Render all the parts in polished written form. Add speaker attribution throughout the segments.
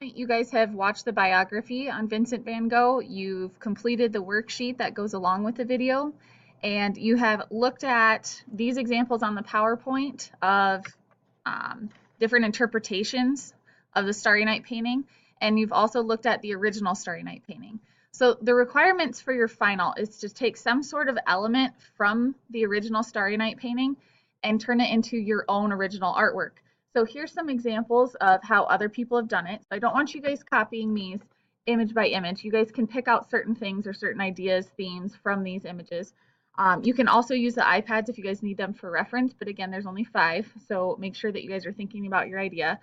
Speaker 1: You guys have watched the biography on Vincent van Gogh. You've completed the worksheet that goes along with the video, and you have looked at these examples on the PowerPoint of um, different interpretations of the Starry Night painting, and you've also looked at the original Starry Night painting. So the requirements for your final is to take some sort of element from the original Starry Night painting and turn it into your own original artwork. So here's some examples of how other people have done it. So I don't want you guys copying these image by image. You guys can pick out certain things or certain ideas, themes from these images. You can also use the iPads if you guys need them for reference, but again, there's only 5, so make sure that you guys are thinking about your idea.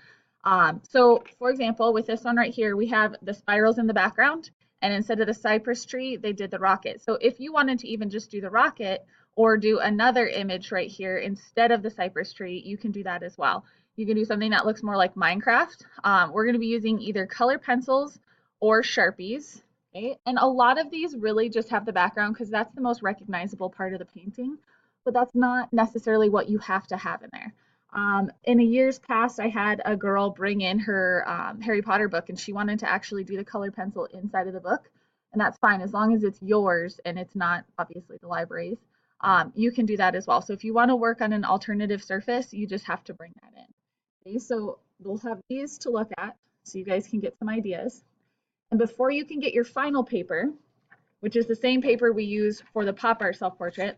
Speaker 1: So for example, with this one right here, we have the spirals in the background, and instead of the cypress tree, they did the rocket. So if you wanted to even just do the rocket or do another image right here instead of the cypress tree, you can do that as well. You can do something that looks more like Minecraft. We're going to be using either color pencils or Sharpies. Okay? And a lot of these really just have the background because that's the most recognizable part of the painting, but that's not necessarily what you have to have in there. In a years past, I had a girl bring in her Harry Potter book, and she wanted to actually do the color pencil inside of the book, and that's fine as long as it's yours and it's not obviously the library's. You can do that as well. So if you want to work on an alternative surface, you just have to bring that in. Okay, so we'll have these to look at so you guys can get some ideas. And before you can get your final paper, which is the same paper we use for the pop art self-portrait,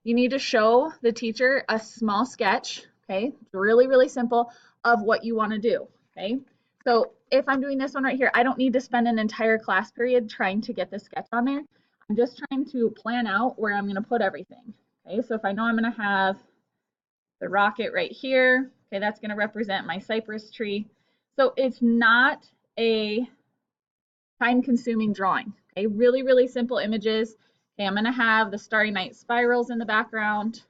Speaker 1: you need to show the teacher a small sketch, okay, really, really simple, of what you want to do, okay? So if I'm doing this one right here, I don't need to spend an entire class period trying to get the sketch on there. I'm just trying to plan out where I'm going to put everything, okay? So if I know I'm going to have the rocket right here, okay, that's going to represent my cypress tree. So it's not a time-consuming drawing. Okay, really, really simple images. Okay, I'm going to have the Starry Night spirals in the background.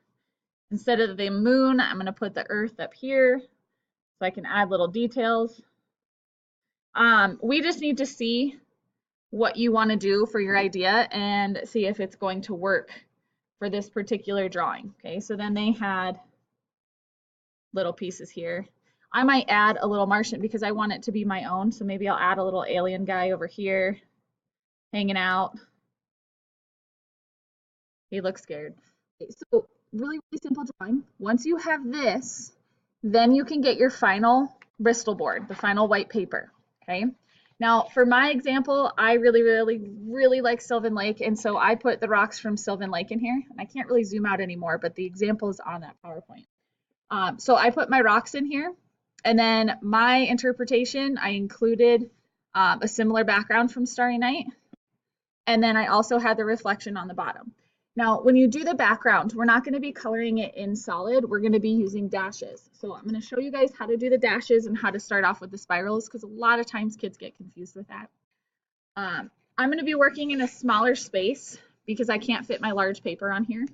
Speaker 1: Instead of the moon, I'm going to put the earth up here so I can add little details. We just need to see what you want to do for your idea and see if it's going to work for this particular drawing. Okay, so then they had little pieces here. I might add a little Martian because I want it to be my own, so maybe I'll add a little alien guy over here hanging out. He looks scared. Okay, so really, really simple drawing. Once you have this, then you can get your final Bristol board, the final white paper, okay? Now, for my example, I really, really, really like Sylvan Lake, and so I put the rocks from Sylvan Lake in here. And I can't really zoom out anymore, but the example is on that PowerPoint. So I put my rocks in here, and then my interpretation, I included a similar background from Starry Night, and then I also had the reflection on the bottom. Now, when you do the background, we're not going to be coloring it in solid. We're going to be using dashes. So I'm going to show you guys how to do the dashes and how to start off with the spirals because a lot of times kids get confused with that. I'm going to be working in a smaller space because I can't fit my large paper on here.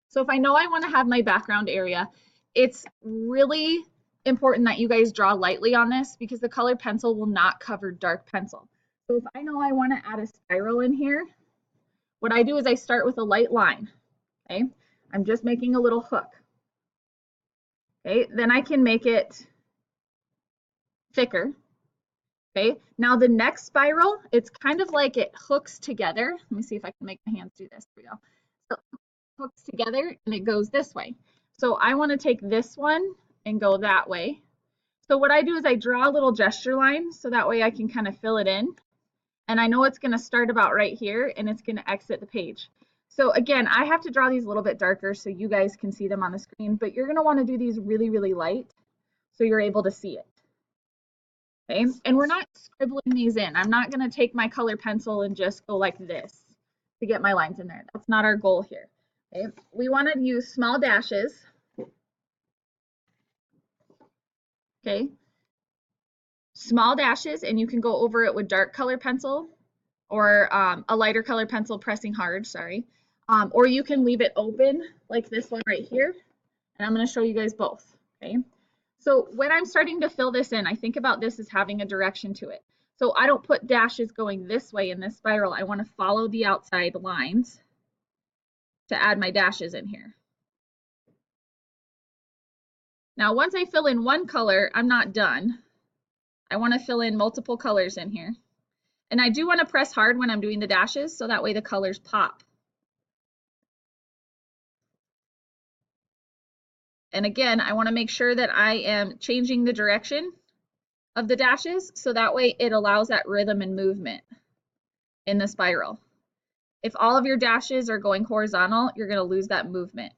Speaker 1: So if I know I want to have my background area, it's really important that you guys draw lightly on this because the colored pencil will not cover dark pencil. So if I know I want to add a spiral in here, what I do is I start with a light line, okay? I'm just making a little hook, okay? Then I can make it thicker, okay? Now the next spiral, it's kind of like it hooks together. Let me see if I can make my hands do this. Here we go. So it hooks together and it goes this way. So I want to take this one and go that way. So what I do is I draw a little gesture line so that way I can kind of fill it in. And I know it's going to start about right here and it's going to exit the page. So again, I have to draw these a little bit darker so you guys can see them on the screen, but you're going to want to do these really, really light so you're able to see it. Okay, and we're not scribbling these in. I'm not going to take my color pencil and just go like this to get my lines in there. That's not our goal here. Okay, we want to use small dashes. Okay, small dashes, and you can go over it with dark color pencil or a lighter color pencil pressing hard, sorry. Or you can leave it open like this one right here. And I'm going to show you guys both, okay? So when I'm starting to fill this in, I think about this as having a direction to it. So I don't put dashes going this way in this spiral. I want to follow the outside lines to add my dashes in here. Now, once I fill in one color, I'm not done. I want to fill in multiple colors in here. And I do want to press hard when I'm doing the dashes so that way the colors pop. And again, I want to make sure that I am changing the direction of the dashes so that way it allows that rhythm and movement in the spiral. If all of your dashes are going horizontal, you're going to lose that movement.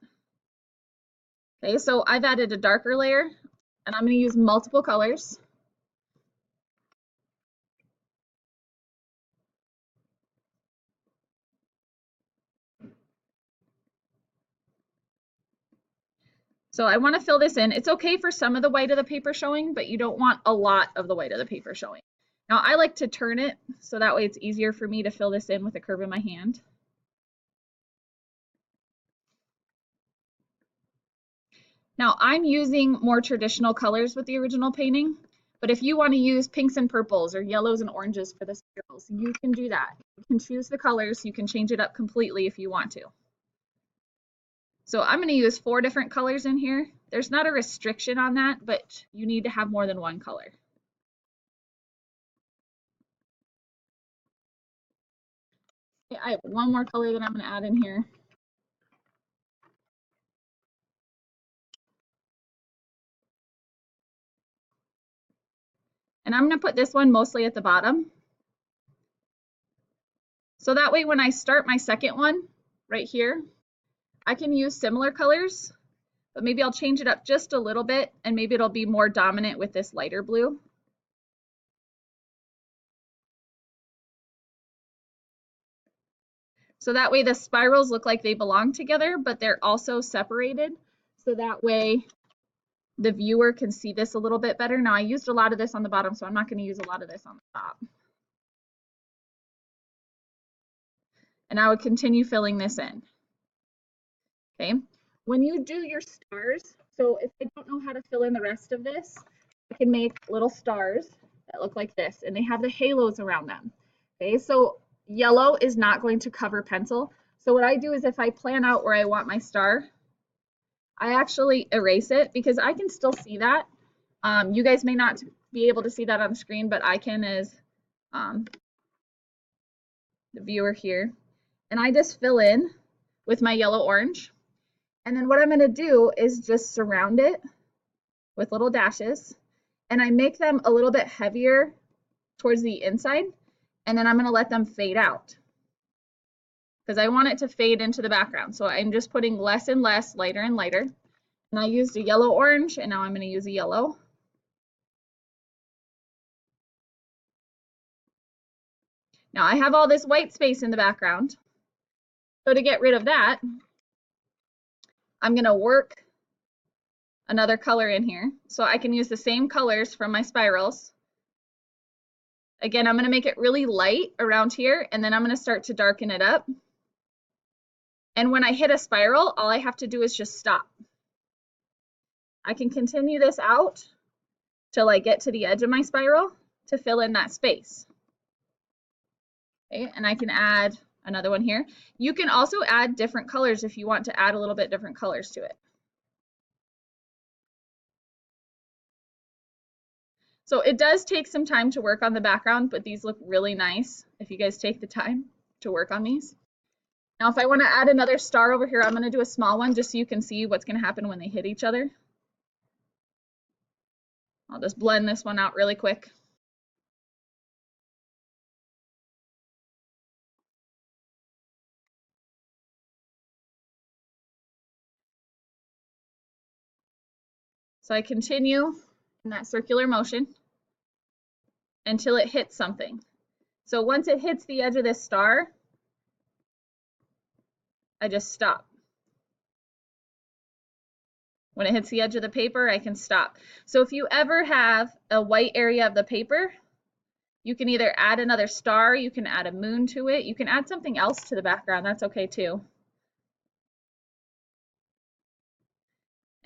Speaker 1: Okay, so I've added a darker layer and I'm going to use multiple colors. So I want to fill this in. It's okay for some of the white of the paper showing, but you don't want a lot of the white of the paper showing. Now I like to turn it so that way it's easier for me to fill this in with a curve in my hand. Now I'm using more traditional colors with the original painting, but if you want to use pinks and purples or yellows and oranges for the spirals, you can do that. You can choose the colors, you can change it up completely if you want to. So I'm going to use 4 different colors in here. There's not a restriction on that, but you need to have more than one color. Okay, I have one more color that I'm going to add in here. And I'm going to put this one mostly at the bottom. So that way when I start my second one right here, I can use similar colors, but maybe I'll change it up just a little bit and maybe it'll be more dominant with this lighter blue. So that way the spirals look like they belong together, but they're also separated. So that way the viewer can see this a little bit better. Now I used a lot of this on the bottom, so I'm not going to use a lot of this on the top. And I would continue filling this in. Okay, when you do your stars, so if I don't know how to fill in the rest of this, I can make little stars that look like this, and they have the halos around them. Okay, so yellow is not going to cover pencil. So what I do is if I plan out where I want my star, I actually erase it because I can still see that. You guys may not be able to see that on the screen, but I can as the viewer here. And I just fill in with my yellow orange. And then what I'm going to do is just surround it with little dashes. And I make them a little bit heavier towards the inside. And then I'm going to let them fade out because I want it to fade into the background. So I'm just putting less and less, lighter and lighter. And I used a yellow orange, and now I'm going to use a yellow. Now I have all this white space in the background. So to get rid of that, I'm going to work another color in here. So I can use the same colors from my spirals. Again, I'm going to make it really light around here, and then I'm going to start to darken it up. And when I hit a spiral, all I have to do is just stop. I can continue this out till I get to the edge of my spiral to fill in that space. Okay, and I can add another one here. You can also add different colors if you want to add a little bit different colors to it. So it does take some time to work on the background, but these look really nice if you guys take the time to work on these. Now if I want to add another star over here, I'm going to do a small one just so you can see what's going to happen when they hit each other. I'll just blend this one out really quick. So I continue in that circular motion until it hits something. So once it hits the edge of this star, I just stop. When it hits the edge of the paper, I can stop. So if you ever have a white area of the paper, you can either add another star, you can add a moon to it, you can add something else to the background, that's okay too.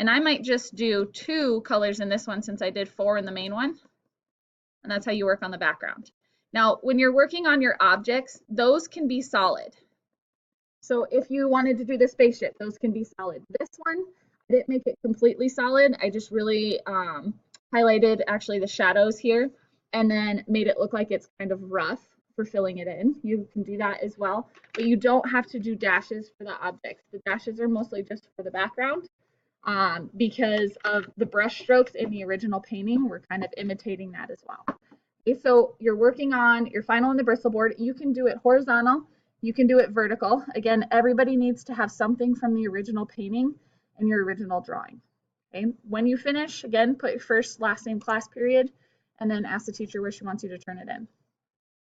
Speaker 1: And I might just do 2 colors in this one since I did 4 in the main one. And that's how you work on the background. Now, when you're working on your objects, those can be solid. So if you wanted to do the spaceship, those can be solid. This one, I didn't make it completely solid. I just really highlighted actually the shadows here. and then made it look like it's kind of rough for filling it in. You can do that as well, but you don't have to do dashes for the objects. The dashes are mostly just for the background because of the brush strokes in the original painting. We're kind of imitating that as well. Okay, so you're working on your final on the bristle board. You can do it horizontal, you can do it vertical. Again, everybody needs to have something from the original painting in your original drawing. Okay, when you finish, again, put your first, last name, class period, and then ask the teacher where she wants you to turn it in.